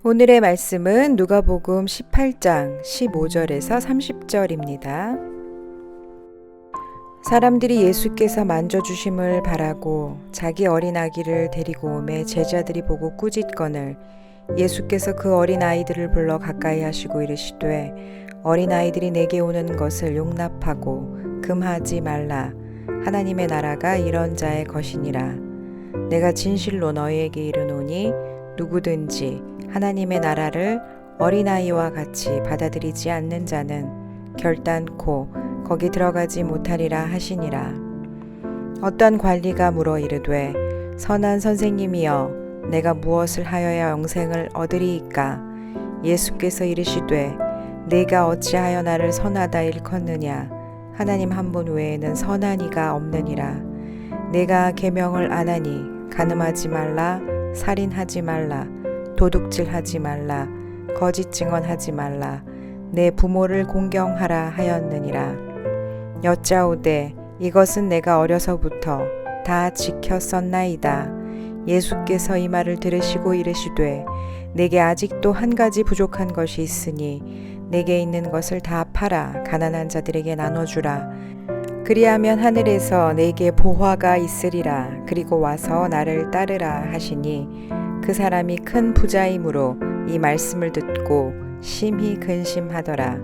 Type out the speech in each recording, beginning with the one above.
오늘의 말씀은 누가복음 18장 15절에서 30절입니다. 사람들이 예수께서 만져주심을 바라고 자기 어린 아기를 데리고 오매 제자들이 보고 꾸짖거늘 예수께서 그 어린 아이들을 불러 가까이 하시고 이르시되 어린 아이들이 내게 오는 것을 용납하고 금하지 말라. 하나님의 나라가 이런 자의 것이니라. 내가 진실로 너희에게 이르노니 누구든지 하나님의 나라를 어린아이와 같이 받아들이지 않는 자는 결단코 거기 들어가지 못하리라 하시니라. 어떤 관리가 물어 이르되 선한 선생님이여 내가 무엇을 하여야 영생을 얻으리이까? 예수께서 이르시되 네가 어찌하여 나를 선하다 일컫느냐? 하나님 한 분 외에는 선한 이가 없느니라. 내가 계명을 안 하니 간음하지 말라, 살인하지 말라, 도둑질하지 말라, 거짓 증언하지 말라, 내 부모를 공경하라 하였느니라. 여짜오되 이것은 내가 어려서부터 다 지켰었나이다. 예수께서 이 말을 들으시고 이르시되 내게 아직도 한 가지 부족한 것이 있으니 내게 있는 것을 다 팔아 가난한 자들에게 나눠주라. 그리하면 하늘에서 내게 보화가 있으리라. 그리고 와서 나를 따르라 하시니 그 사람이 큰 부자이므로 이 말씀을 듣고 심히 근심하더라.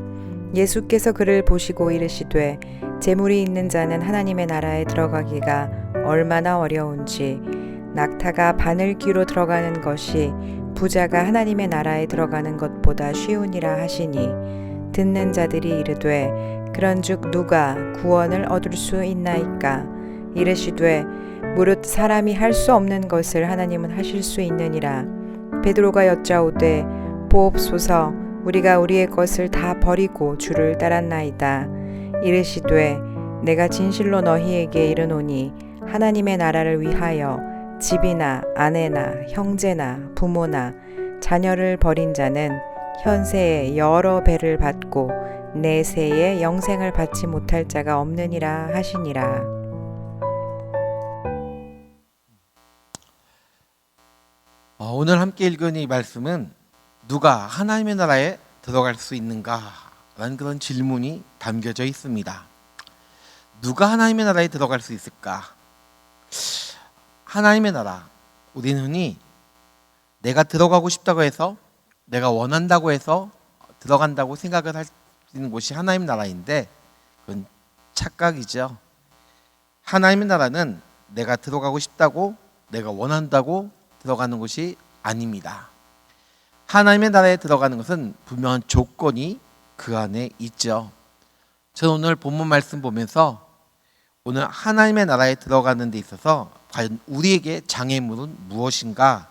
예수께서 그를 보시고 이르시되 재물이 있는 자는 하나님의 나라에 들어가기가 얼마나 어려운지 낙타가 바늘귀로 들어가는 것이 부자가 하나님의 나라에 들어가는 것보다 쉬우니라 하시니 듣는 자들이 이르되 그런즉 누가 구원을 얻을 수 있나이까? 이르시되 무릇 사람이 할 수 없는 것을 하나님은 하실 수 있느니라. 베드로가 여짜오되 보옵소서 우리가 우리의 것을 다 버리고 주를 따랐나이다. 이르시되 내가 진실로 너희에게 이르노니 하나님의 나라를 위하여 집이나 아내나 형제나 부모나 자녀를 버린 자는 현세에 여러 배를 받고 내세에 영생을 받지 못할 자가 없느니라 하시니라. 오늘 함께 읽은 이 말씀은 누가 하나님의 나라에 들어갈 수 있는가? 라는 그런 질문이 담겨져 있습니다. 누가 하나님의 나라에 들어갈 수 있을까? 하나님의 나라, 우리는 흔히 내가 들어가고 싶다고 해서 내가 원한다고 해서 들어간다고 생각을 할 수 있는 곳이 하나님의 나라인데 그건 착각이죠. 하나님의 나라는 내가 들어가고 싶다고 내가 원한다고 들어가는 곳이 아닙니다. 하나님의 나라에 들어가는 것은 분명한 조건이 그 안에 있죠. 저는 오늘 본문 말씀 보면서 오늘 하나님의 나라에 들어가는 데 있어서 과연 우리에게 장애물은 무엇인가?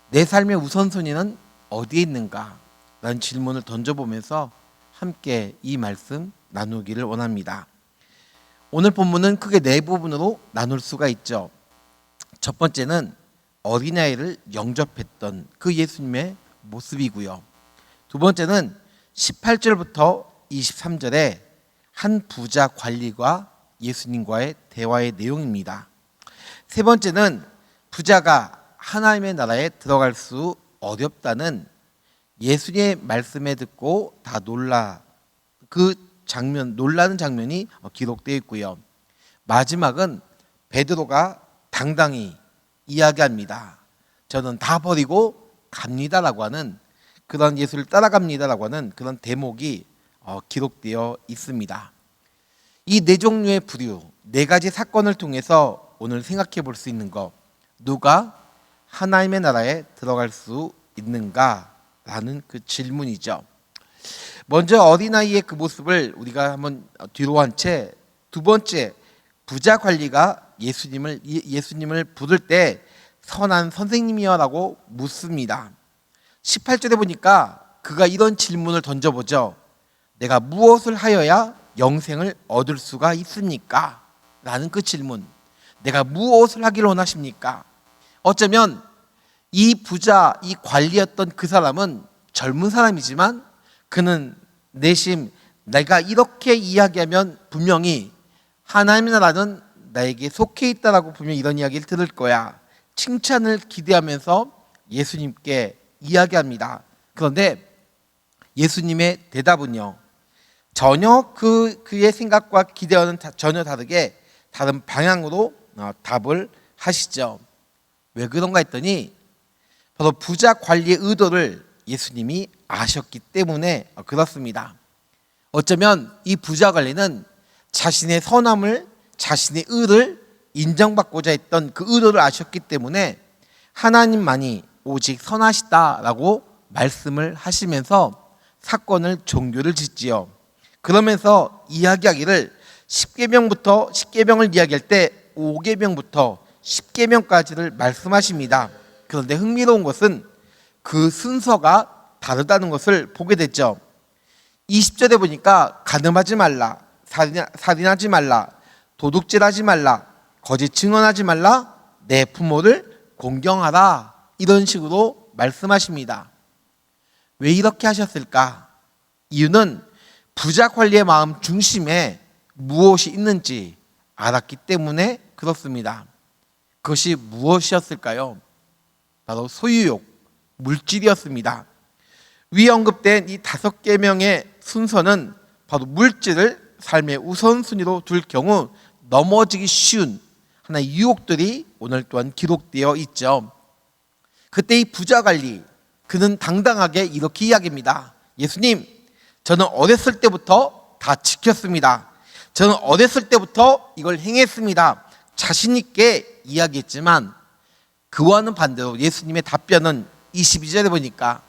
내 삶의 우선순위는 어디에 있는가? 라는 질문을 던져보면서 함께 이 말씀 나누기를 원합니다. 오늘 본문은 크게 네 부분으로 나눌 수가 있죠. 첫 번째는 어린아이를 영접했던 그 예수님의 모습이고요. 두 번째는 18절부터 23절에 한 부자 관리가 예수님과의 대화의 내용입니다. 세 번째는 부자가 하나님의 나라에 들어갈 수 어렵다는 예수님의 말씀에 듣고 다 놀라는 장면이 기록되어 있고요. 마지막은 베드로가 당당히 이야기합니다. 저는 다 버리고 갑니다라고 하는 그런 예수를 따라갑니다라고 하는 그런 대목이 기록되어 있습니다. 이 네 종류의 부류, 네 가지 사건을 통해서 오늘 생각해 볼 수 있는 것, 누가 하나님의 나라에 들어갈 수 있는가라는 그 질문이죠. 먼저 어린아이의 그 모습을 우리가 한번 뒤로 한 채 두 번째 부자 관리가 예수님을 부를 때 선한 선생님이여 라고 묻습니다. 18절에 보니까 그가 이런 질문을 던져보죠. 내가 무엇을 하여야 영생을 얻을 수가 있습니까? 라는 그 질문. 내가 무엇을 하기를 원하십니까? 어쩌면 이 부자, 이 관리였던 그 사람은 젊은 사람이지만 그는 내심 내가 이렇게 이야기하면 분명히 하나님의 나라는 나에게 속해 있다라고 분명히 이런 이야기를 들을 거야. 칭찬을 기대하면서 예수님께 이야기합니다. 그런데 예수님의 대답은요, 전혀 그의 생각과 기대와는 전혀 다르게 다른 방향으로 답을 하시죠. 왜 그런가 했더니 바로 부자 관리의 의도를 예수님이 아셨기 때문에 그렇습니다. 어쩌면 이 부자 관리는 자신의 선함을, 자신의 의를 인정받고자 했던 그 의도를 아셨기 때문에 하나님만이 오직 선하시다라고 말씀을 하시면서 사건을 종교를 짓지요. 그러면서 이야기하기를 10계명을 이야기할 때 5계명부터 10계명까지를 말씀하십니다. 그런데 흥미로운 것은 그 순서가 다르다는 것을 보게 됐죠. 20절에 보니까 간음하지 말라, 살인하지 말라, 도둑질하지 말라, 거짓 증언하지 말라, 내 부모를 공경하라, 이런 식으로 말씀하십니다. 왜 이렇게 하셨을까? 이유는 부자 관리의 마음 중심에 무엇이 있는지 알았기 때문에 그렇습니다. 그것이 무엇이었을까요? 바로 소유욕, 물질이었습니다. 위에 언급된 이 5계명의 순서는 바로 물질을 삶의 우선순위로 둘 경우 넘어지기 쉬운 하나의 유혹들이 오늘 또한 기록되어 있죠. 그때 이 부자 관리, 그는 당당하게 이렇게 이야기합니다. 예수님, 저는 어렸을 때부터 다 지켰습니다. 저는 어렸을 때부터 이걸 행했습니다. 자신 있게 이야기했지만 그와는 반대로 예수님의 답변은 22절에 보니까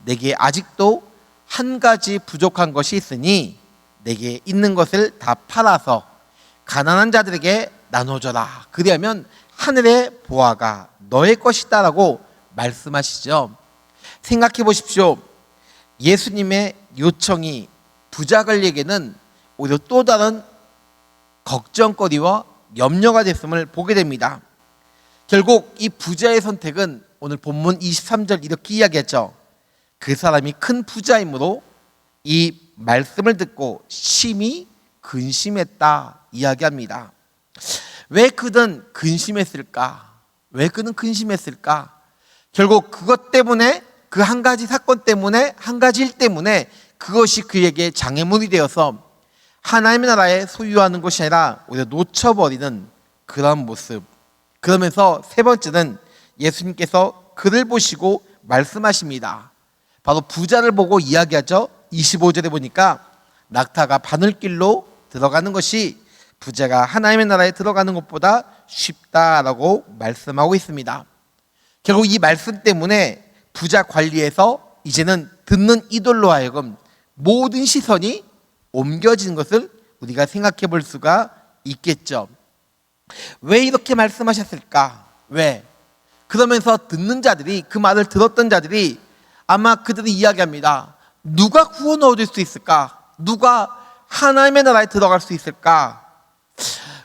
내게 아직도 한 가지 부족한 것이 있으니 내게 있는 것을 다 팔아서 가난한 자들에게 나눠줘라. 그리하면 하늘의 보화가 너의 것이다 라고 말씀하시죠. 생각해 보십시오. 예수님의 요청이 부자 관리에게는 오히려 또 다른 걱정거리와 염려가 됐음을 보게 됩니다. 결국 이 부자의 선택은 오늘 본문 23절 이렇게 이야기했죠. 그 사람이 큰 부자이므로 이 말씀을 듣고 심히 근심했다 이야기합니다. 왜 그는 근심했을까? 왜 그는 근심했을까? 결국 그것 때문에, 그 한 가지 사건 때문에, 한 가지 일 때문에 그것이 그에게 장애물이 되어서 하나님의 나라에 소유하는 것이 아니라 오히려 놓쳐버리는 그런 모습. 그러면서 세 번째는 예수님께서 그를 보시고 말씀하십니다. 바로 부자를 보고 이야기하죠. 25절에 보니까 낙타가 바늘길로 들어가는 것이 부자가 하나님의 나라에 들어가는 것보다 쉽다라고 말씀하고 있습니다. 결국 이 말씀 때문에 부자 관리에서 이제는 듣는 이들로 하여금 모든 시선이 옮겨지는 것을 우리가 생각해 볼 수가 있겠죠. 왜 이렇게 말씀하셨을까? 왜? 그러면서 듣는 자들이, 그 말을 들었던 자들이 아마 그들이 이야기합니다. 누가 구원을 얻을 수 있을까? 누가 하나님의 나라에 들어갈 수 있을까?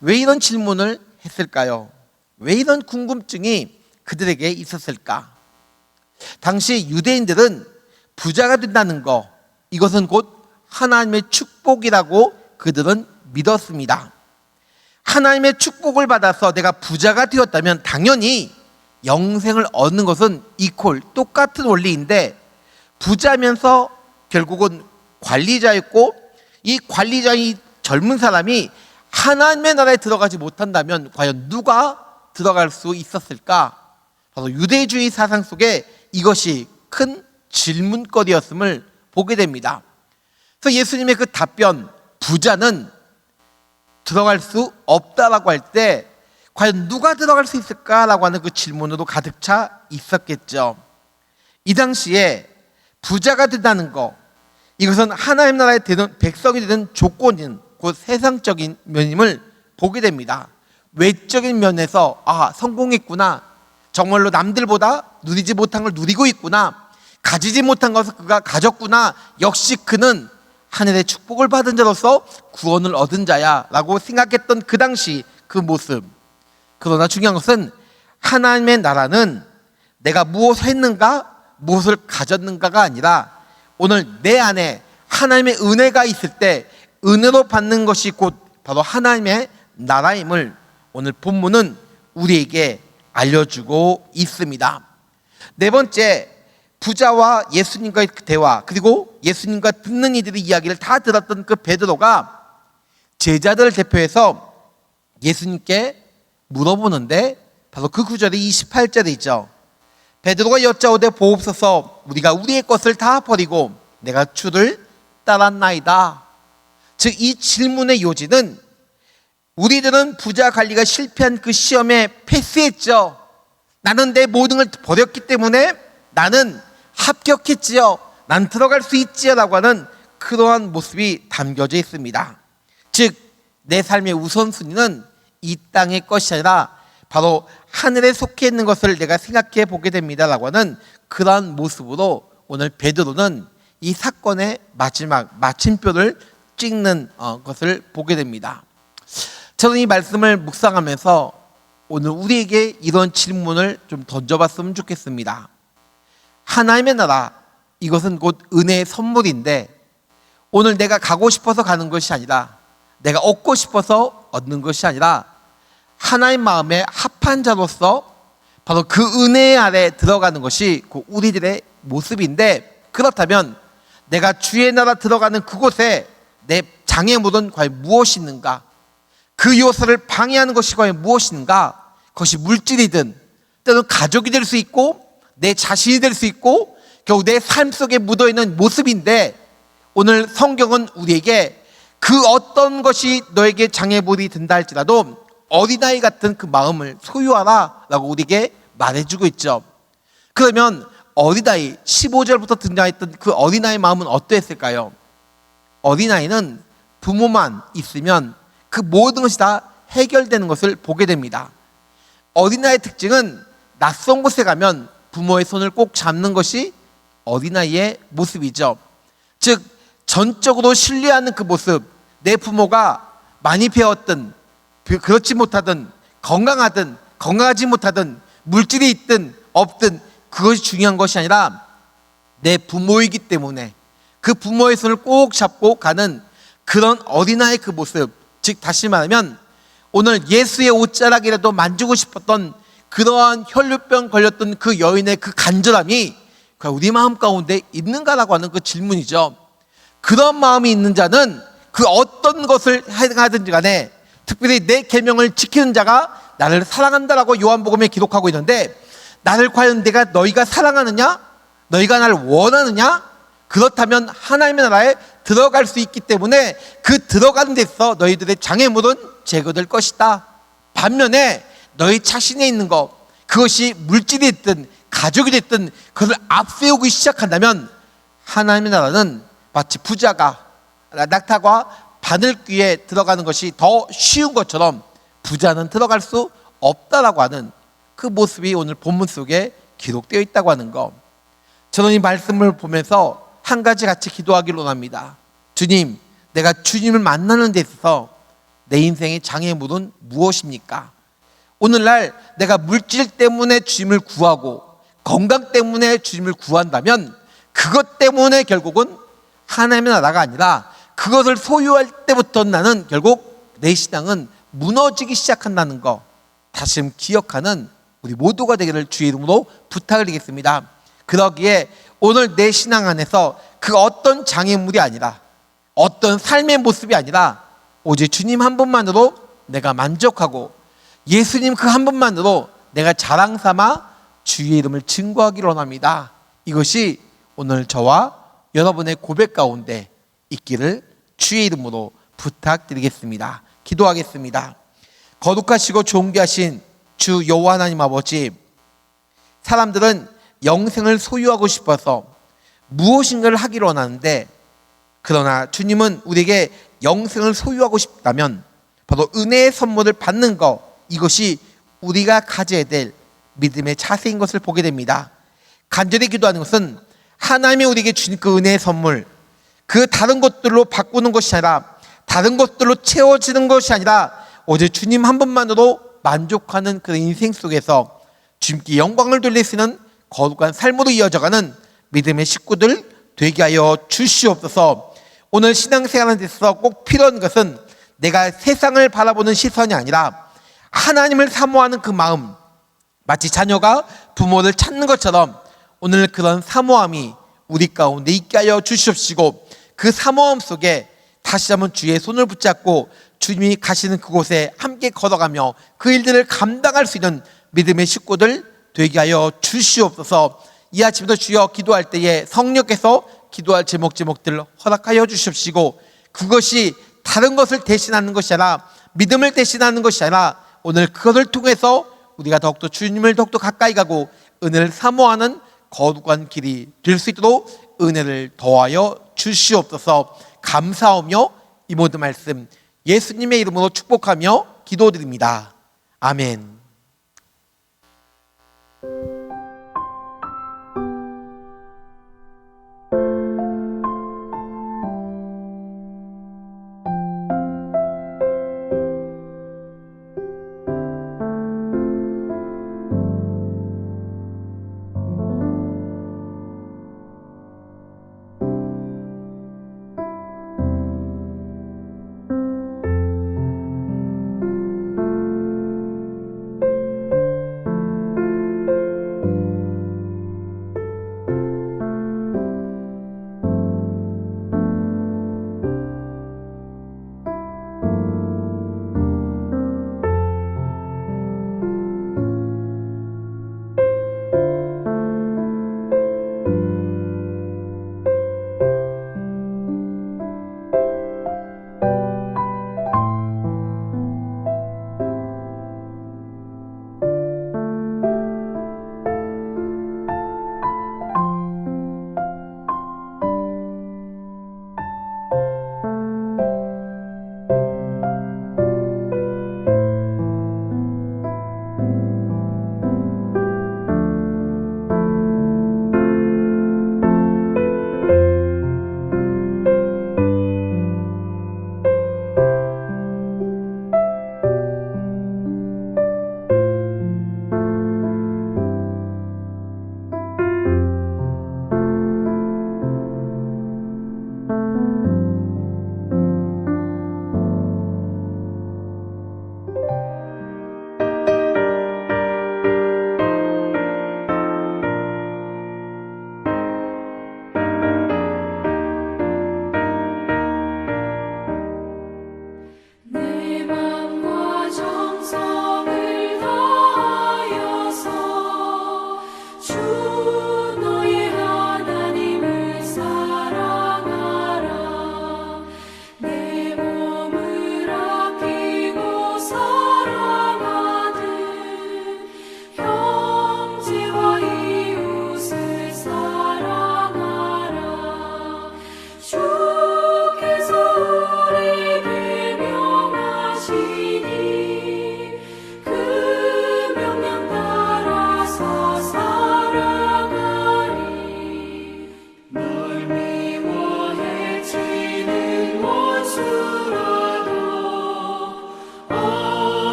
왜 이런 질문을 했을까요? 왜 이런 궁금증이 그들에게 있었을까? 당시 유대인들은 부자가 된다는 것, 이것은 곧 하나님의 축복이라고 그들은 믿었습니다. 하나님의 축복을 받아서 내가 부자가 되었다면 당연히 영생을 얻는 것은 이퀄 똑같은 원리인데, 부자면서 결국은 관리자였고, 이 관리자의 젊은 사람이 하나님의 나라에 들어가지 못한다면 과연 누가 들어갈 수 있었을까? 바로 유대주의 사상 속에 이것이 큰 질문거리였음을 보게 됩니다. 그래서 예수님의 그 답변, 부자는 들어갈 수 없다라고 할 때 과연 누가 들어갈 수 있을까라고 하는 그 질문으로 가득 차 있었겠죠. 이 당시에 부자가 된다는 것, 이것은 하나님 나라에 되는 백성이 되는 조건인 곧 세상적인 면임을 보게 됩니다. 외적인 면에서 성공했구나, 정말로 남들보다 누리지 못한 걸 누리고 있구나, 가지지 못한 것을 그가 가졌구나, 역시 그는 하늘의 축복을 받은 자로서 구원을 얻은 자야 라고 생각했던 그 당시 그 모습. 그러나 중요한 것은 하나님의 나라는 내가 무엇을 했는가, 무엇을 가졌는가가 아니라 오늘 내 안에 하나님의 은혜가 있을 때 은혜로 받는 것이 곧 바로 하나님의 나라임을 오늘 본문은 우리에게 알려주고 있습니다. 네 번째, 부자와 예수님과의 그 대화, 그리고 예수님과 듣는 이들의 이야기를 다 들었던 그 베드로가 제자들을 대표해서 예수님께 물어보는데 바로 그 구절이 28절에 있죠. 베드로가 여짜오되 보옵소서, 우리가 우리의 것을 다 버리고 내가 주를 따랐나이다. 즉 이 질문의 요지는 우리들은 부자 관리가 실패한 그 시험에 패스했죠. 나는 내 모든 걸 버렸기 때문에 나는 합격했지요. 난 들어갈 수 있지요. 라고 하는 그러한 모습이 담겨져 있습니다. 즉 내 삶의 우선순위는 이 땅의 것이 아니라 바로 하늘에 속해 있는 것을 내가 생각해 보게 됩니다. 라고 하는 그러한 모습으로 오늘 베드로는 이 사건의 마지막 마침표를 찍는 것을 보게 됩니다. 저는 이 말씀을 묵상하면서 오늘 우리에게 이런 질문을 좀 던져봤으면 좋겠습니다. 하나님의 나라, 이것은 곧 은혜의 선물인데 오늘 내가 가고 싶어서 가는 것이 아니라 내가 얻고 싶어서 얻는 것이 아니라 하나님 마음에 합한 자로서 바로 그 은혜 아래 들어가는 것이 우리들의 모습인데, 그렇다면 내가 주의 나라 들어가는 그곳에 내 장애물은 과연 무엇이 있는가? 그 요소를 방해하는 것이 과연 무엇인가? 그것이 물질이든 때로는 가족이 될 수 있고 내 자신이 될 수 있고 결국 내 삶 속에 묻어있는 모습인데, 오늘 성경은 우리에게 그 어떤 것이 너에게 장애물이 된다 할지라도 어린아이 같은 그 마음을 소유하라 라고 우리에게 말해주고 있죠. 그러면 어린아이 15절부터 등장했던 그 어린아이의 마음은 어떠했을까요? 어린아이는 부모만 있으면 그 모든 것이 다 해결되는 것을 보게 됩니다. 어린아이의 특징은 낯선 곳에 가면 부모의 손을 꼭 잡는 것이 어린아이의 모습이죠. 즉 전적으로 신뢰하는 그 모습, 내 부모가 많이 배웠든 그렇지 못하든 건강하든 건강하지 못하든 물질이 있든 없든 그것이 중요한 것이 아니라 내 부모이기 때문에 그 부모의 손을 꼭 잡고 가는 그런 어린아이의 그 모습, 즉 다시 말하면 오늘 예수의 옷자락이라도 만지고 싶었던 그러한 혈류병 걸렸던 그 여인의 그 간절함이 우리 마음 가운데 있는가라고 하는 그 질문이죠. 그런 마음이 있는 자는 그 어떤 것을 하든지 간에 특별히 내 계명을 지키는 자가 나를 사랑한다라고 요한복음에 기록하고 있는데, 나를 과연 너희가 사랑하느냐? 너희가 나를 원하느냐? 그렇다면 하나님의 나라에 들어갈 수 있기 때문에 그 들어가는 데서 너희들의 장애물은 제거될 것이다. 반면에 너희 자신에 있는 것, 그것이 물질이 됐든 가족이 됐든 그것을 앞세우기 시작한다면 하나님의 나라는 마치 부자가 낙타가 바늘귀에 들어가는 것이 더 쉬운 것처럼 부자는 들어갈 수 없다라고 하는 그 모습이 오늘 본문 속에 기록되어 있다고 하는 것. 저는 이 말씀을 보면서 한 가지 같이 기도하기를 원합니다. 주님, 내가 주님을 만나는 데 있어서 내 인생의 장애물은 무엇입니까? 오늘날 내가 물질 때문에 주님을 구하고 건강 때문에 주님을 구한다면 그것 때문에 결국은 하나님의 나라가 아니라 그것을 소유할 때부터 나는 결국 내 신앙은 무너지기 시작한다는 거 다시 기억하는 우리 모두가 되기를 주의 이름으로 부탁을 드리겠습니다. 그러기에 오늘 내 신앙 안에서 그 어떤 장애물이 아니라 어떤 삶의 모습이 아니라 오직 주님 한 분만으로 내가 만족하고 예수님 그 한 분만으로 내가 자랑 삼아 주의 이름을 증거하기를 원합니다. 이것이 오늘 저와 여러분의 고백 가운데 있기를 주의 이름으로 부탁드리겠습니다. 기도하겠습니다. 거룩하시고 존귀하신 주 여호와 하나님 아버지, 사람들은 영생을 소유하고 싶어서 무엇인가를 하기를 원하는데, 그러나 주님은 우리에게 영생을 소유하고 싶다면 바로 은혜의 선물을 받는 것, 이것이 우리가 가져야 될 믿음의 자세인 것을 보게 됩니다. 간절히 기도하는 것은 하나님이 우리에게 주신 그 은혜의 선물, 그 다른 것들로 바꾸는 것이 아니라 다른 것들로 채워지는 것이 아니라 오직 주님 한 분만으로 만족하는 그 인생 속에서 주님께 영광을 돌릴 수 있는 거룩한 삶으로 이어져가는 믿음의 식구들 되게 하여 주시옵소서. 오늘 신앙생활에 대해서 꼭 필요한 것은 내가 세상을 바라보는 시선이 아니라 하나님을 사모하는 그 마음, 마치 자녀가 부모를 찾는 것처럼 오늘 그런 사모함이 우리 가운데 있게 하여 주시옵시고, 그 사모함 속에 다시 한번 주의 손을 붙잡고 주님이 가시는 그곳에 함께 걸어가며 그 일들을 감당할 수 있는 믿음의 식구들 되게 하여 주시옵소서. 이 아침도 주여 기도할 때에 성령께서 기도할 제목들 허락하여 주십시고, 그것이 다른 것을 대신하는 것이 아니라 믿음을 대신하는 것이 아니라 오늘 그것을 통해서 우리가 더욱더 주님을 더욱더 가까이 가고 은혜를 사모하는 거룩한 길이 될 수 있도록 은혜를 더하여 주시옵소서. 감사하며 이 모든 말씀 예수님의 이름으로 축복하며 기도드립니다. 아멘.